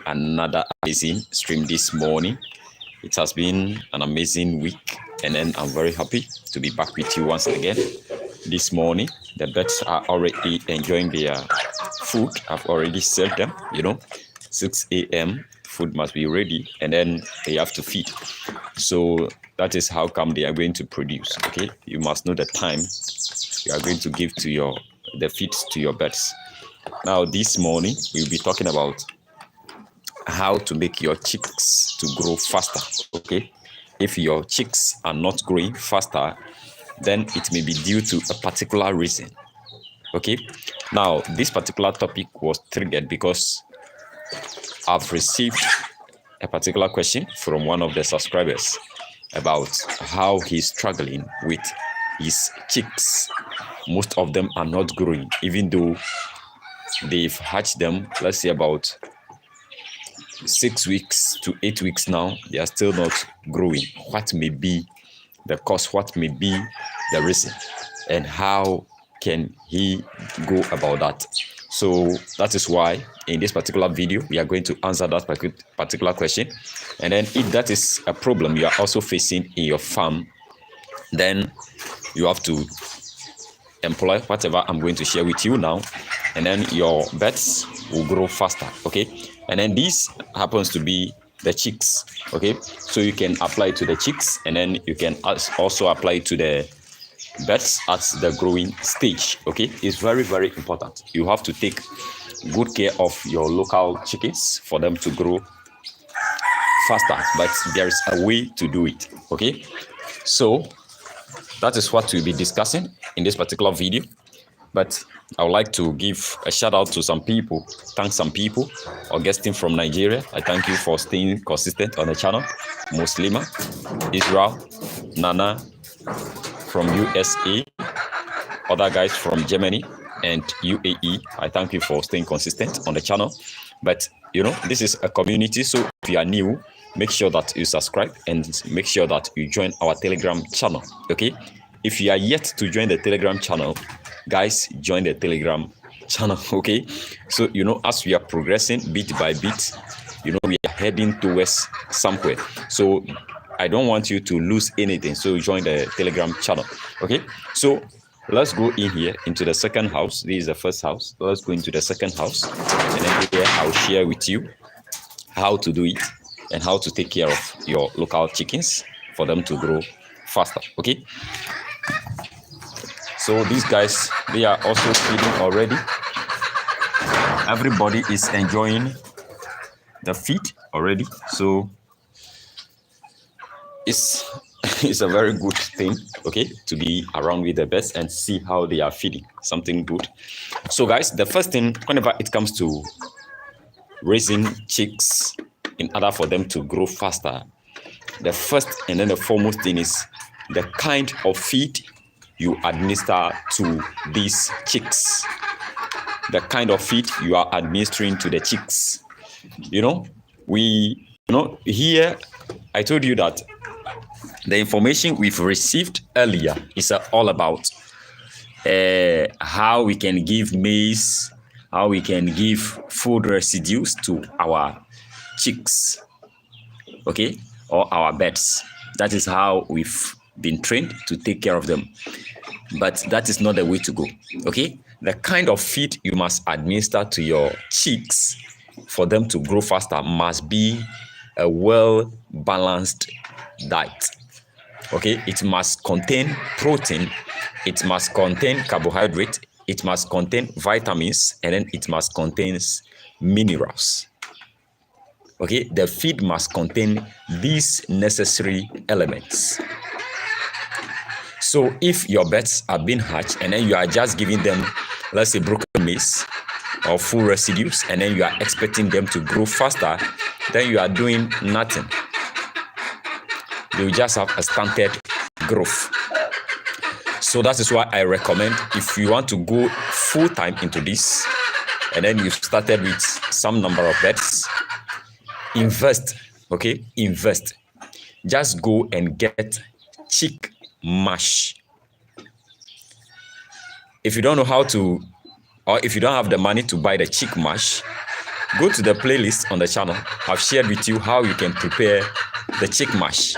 another amazing stream this morning. It has been an amazing week, and then I'm very happy to be back with you once again this morning. The birds are already enjoying their food. I've already served them, 6 a.m. food must be ready, and then they have to feed. So that is how come they are going to produce. Okay, you must know the time you are going to give to the feed to your birds. Now this morning we'll be talking about how to make your chicks to grow faster. Okay, if your chicks are not growing faster, then it may be due to a particular reason. Okay, now this particular topic was triggered because I've received a particular question from one of the subscribers about how he's struggling with his chicks. Most of them are not growing, even though they've hatched them, let's say about 6 weeks to 8 weeks now. They are still not growing. What may be the cause? What may be the reason? And how can he go about that? So that is why in this particular video we are going to answer that particular question. And then if that is a problem you are also facing in your farm, then you have to employ whatever I'm going to share with you now, and then your birds will grow faster. Okay, and then this happens to be the chicks. Okay, so you can apply it to the chicks, and then you can also apply it to the birds at the growing stage. Okay, it's very, very important. You have to take good care of your local chickens for them to grow faster, but there is a way to do it. Okay, so that is what we'll be discussing in this particular video. But I would like to give a shout out to some people, thank some people. Augustine from Nigeria, I thank you for staying consistent on the channel. Muslima, Israel, Nana from USA, other guys from Germany and UAE, I thank you for staying consistent on the channel. But this is a community, so if you are new, make sure that you subscribe and make sure that you join our Telegram channel. Okay, if you are yet to join the Telegram channel, guys, join the Telegram channel. Okay, so as we are progressing bit by bit, we are heading towards somewhere, so I don't want you to lose anything, so join the Telegram channel. Okay, so let's go in here into the second house. This is the first house. Let's go into the second house, and then here I'll share with you how to do it and how to take care of your local chickens for them to grow faster. Okay, so these guys, they are also feeding already. Everybody is enjoying the feed already, so it's a very good thing, okay, to be around with the birds and see how they are feeding. Something good. So guys, the first thing, whenever it comes to raising chicks in order for them to grow faster, the first and then the foremost thing is the kind of feed you administer to these chicks. The kind of feed you are administering to the chicks. Here I told you that the information we've received earlier is all about how we can give maize, how we can give food residues to our chicks, okay, or our birds. That is how we've been trained to take care of them. But that is not the way to go. Okay, the kind of feed you must administer to your chicks for them to grow faster must be a well-balanced diet. Okay, it must contain protein, it must contain carbohydrate, it must contain vitamins, and then it must contain minerals. Okay, the feed must contain these necessary elements. So if your birds are being hatched and then you are just giving them, let's say, broken maize or food residues, and then you are expecting them to grow faster, then you are doing nothing. They will just have a stunted growth. So that is why I recommend, if you want to go full time into this and then you started with some number of birds, invest. Okay, invest. Just go and get chick mash. If you don't know how to, or if you don't have the money to buy the chick mash, go to the playlist on the channel. I've shared with you how you can prepare the chick mash.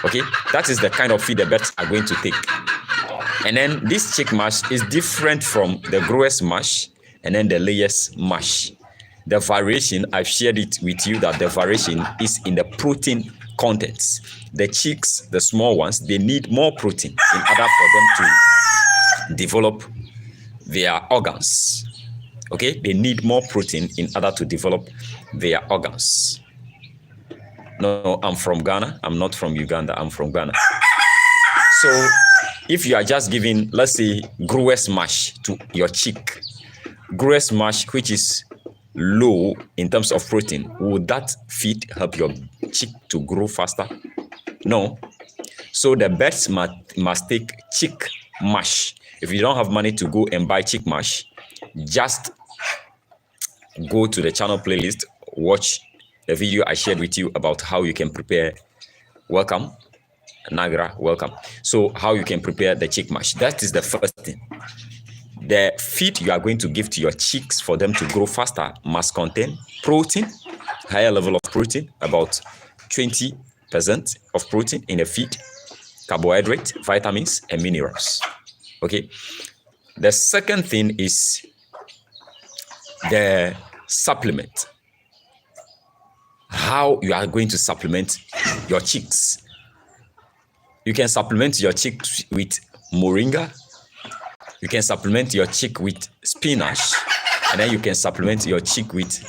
Okay, that is the kind of feed the birds are going to take. And then this chick mash is different from the growers mash and then the layers mash. The variation, I've shared it with you that the variation is in the protein contents. The chicks, the small ones, they need more protein in order for them to develop their organs. Okay, they need more protein in order to develop their organs. No, I'm from Ghana. I'm not from Uganda. I'm from Ghana. So if you are just giving, let's say, growers mash to your chick, growers mash, which is low in terms of protein, would that feed help your chick to grow faster? No. So the birds must take chick mash. If you don't have money to go and buy chick mash, just go to the channel playlist, watch the video I shared with you about how you can prepare. Welcome, Nagra, welcome. So how you can prepare the chick mash. That is the first thing. The feed you are going to give to your chicks for them to grow faster must contain protein, higher level of protein, about 20% of protein in a feed, carbohydrate, vitamins, and minerals. Okay. The second thing is the supplement. How you are going to supplement your chicks. You can supplement your chicks with moringa. You can supplement your chick with spinach. And then you can supplement your chick with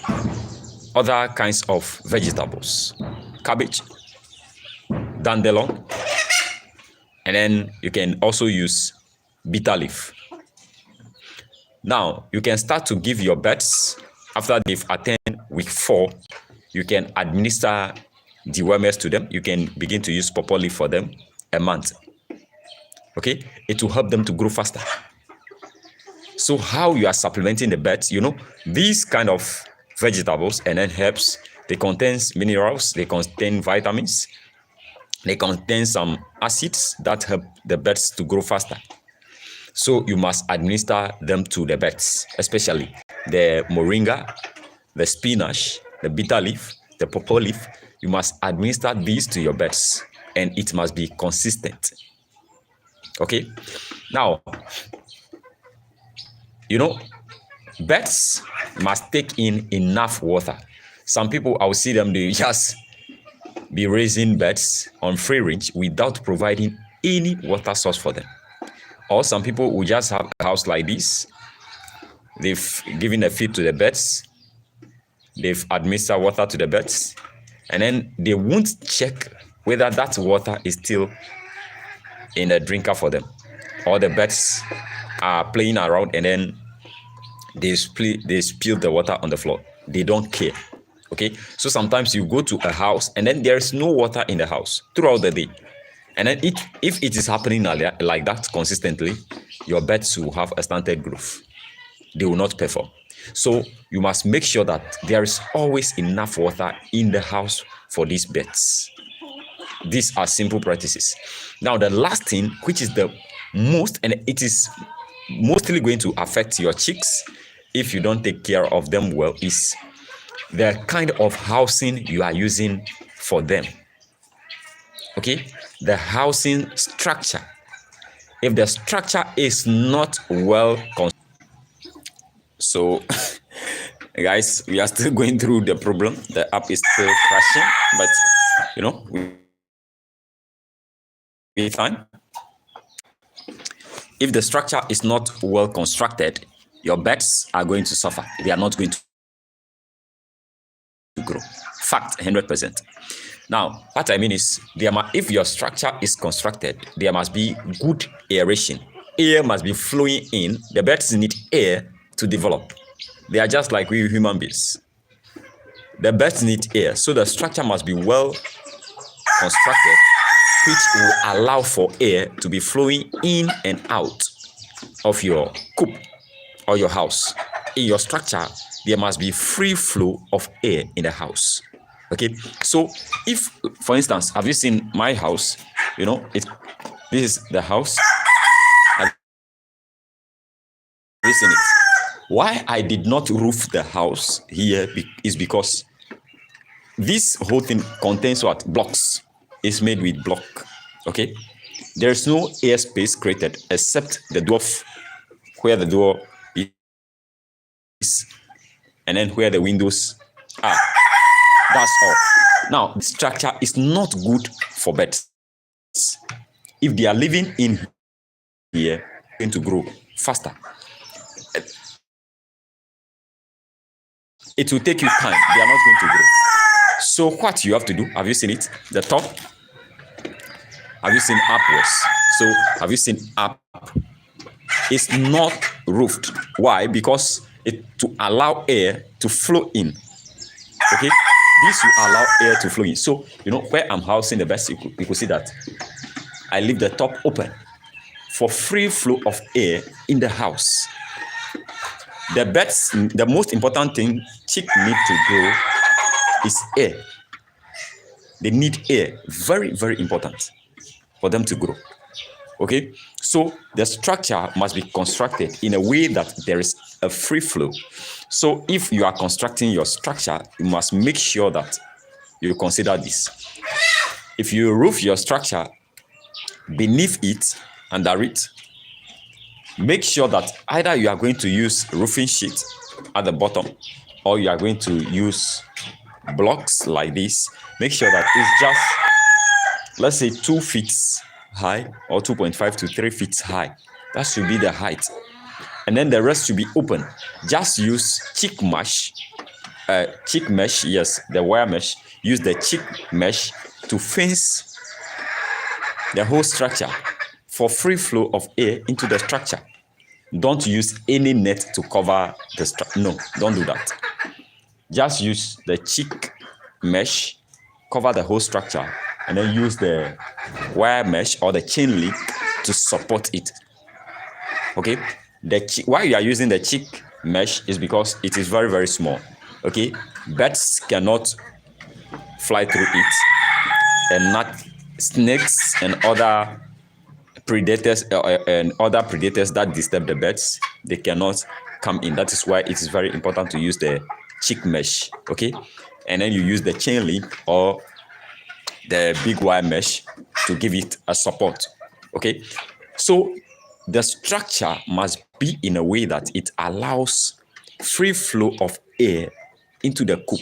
other kinds of vegetables. Cabbage, dandelion. And then you can also use bitter leaf. Now, you can start to give your birds, after they've attained week 4, you can administer dewormers to them. You can begin to use pawpaw leaf for them a month. Okay? It will help them to grow faster. So how you are supplementing the birds, these kind of vegetables and then herbs, they contain minerals, they contain vitamins, they contain some acids that help the birds to grow faster. So you must administer them to the birds, especially the moringa, the spinach, the bitter leaf, the pawpaw leaf. You must administer these to your birds, and it must be consistent. Okay? Now, birds must take in enough water. Some people, I'll see them, they just be raising birds on free range without providing any water source for them. Or some people will just have a house like this. They've given a feed to the birds. They've administered water to the birds. And then they won't check whether that water is still in the drinker for them. Or the birds are playing around and then they spill the water on the floor. They don't care. Okay? So sometimes you go to a house and then there is no water in the house throughout the day. And then if it is happening like that consistently, your birds will have a stunted growth. They will not perform. So you must make sure that there is always enough water in the house for these birds. These are simple practices. Now, the last thing, which is the most, and it is mostly going to affect your chicks if you don't take care of them well, is the kind of housing you are using for them. Okay? The housing structure. If the structure is not well constructed. So, guys, we are still going through the problem. The app is still crashing, but we time. If the structure is not well constructed, your birds are going to suffer. They are not going to grow. Fact, 100%. Now, what I mean is, if your structure is constructed, there must be good aeration. Air must be flowing in. The birds need air to develop. They are just like we human beings. The birds need air, so the structure must be well constructed, which will allow for air to be flowing in and out of your coop or your house. In your structure, there must be free flow of air in the house. Okay, so if, for instance, have you seen my house? This is the house. Have you seen it? Why I did not roof the house here is because this whole thing contains what? Blocks. It's made with block. Okay? There's no airspace created except the door where the door is and then where the windows are. That's all. Now, the structure is not good for birds. If they are living in here, they're going to grow faster. It will take you time. They are not going to grow. So what you have to do, have you seen it? The top? Have you seen upwards? So have you seen up? It's not roofed. Why? Because to allow air to flow in. Okay? This will allow air to flow in. So, where I'm housing the birds, you could see that I leave the top open for free flow of air in the house. The birds, the most important thing chick need to grow is air. They need air. Very, very important for them to grow. Okay? So the structure must be constructed in a way that there is a free flow. So if you are constructing your structure, you must make sure that you consider this. If you roof your structure beneath it, under it, make sure that either you are going to use roofing sheet at the bottom or you are going to use blocks like this. Make sure that it's just, let's say, 2 feet high or 2.5 to 3 feet high. That should be the height. And then the rest should be open. Just use chick mesh, yes, the wire mesh. Use the chick mesh to fence the whole structure for free flow of air into the structure. Don't use any net to cover the structure. No, don't do that. Just use the chick mesh, cover the whole structure, and then use the wire mesh or the chain link to support it. Okay? Why you are using the chick mesh is because it is very, very small. Okay? Birds cannot fly through it, and not snakes and other predators that disturb the birds, they cannot come in. That is why it is very important to use the chick mesh. Okay? And then you use the chain link or the big wire mesh to give it a support. Okay? So the structure must be in a way that it allows free flow of air into the coop.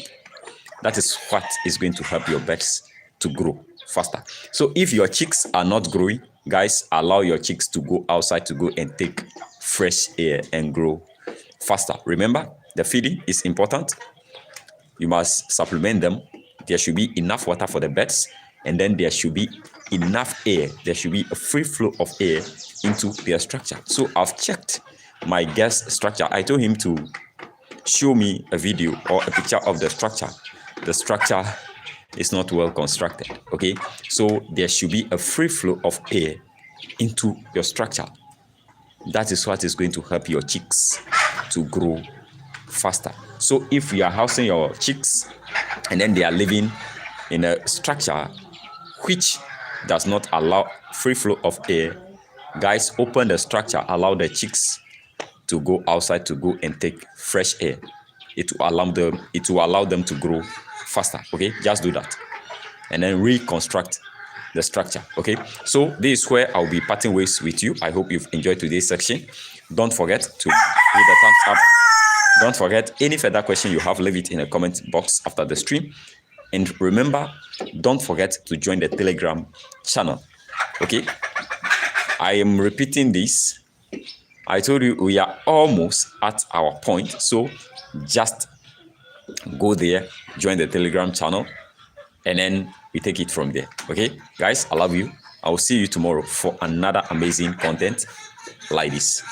That is what is going to help your birds to grow faster. So if your chicks are not growing, guys, allow your chicks to go outside to go and take fresh air and grow faster. Remember, the feeding is important. You must supplement them. There should be enough water for the birds, and then there should be enough air. There should be a free flow of air into their structure. So I've checked my guest structure. I told him to show me a video or a picture of the structure. The structure is not well constructed. Okay, so there should be a free flow of air into your structure. That is what is going to help your chicks to grow faster. So if you are housing your chicks and then they are living in a structure which does not allow free flow of air, guys, open the structure, allow the chicks to go outside to go and take fresh air. It will allow them to grow faster. Okay, just do that and then reconstruct the structure. Okay, so this is where I'll be parting ways with you. I hope you've enjoyed today's section. Don't forget to hit the thumbs up. Don't forget, any further question you have, leave it in the comment box after the stream. And remember, don't forget to join the Telegram channel. Okay, I am repeating this. I told you we are almost at our point, so just go there, join the Telegram channel, and then we take it from there. Okay, guys, I love you. I will see you tomorrow for another amazing content like this.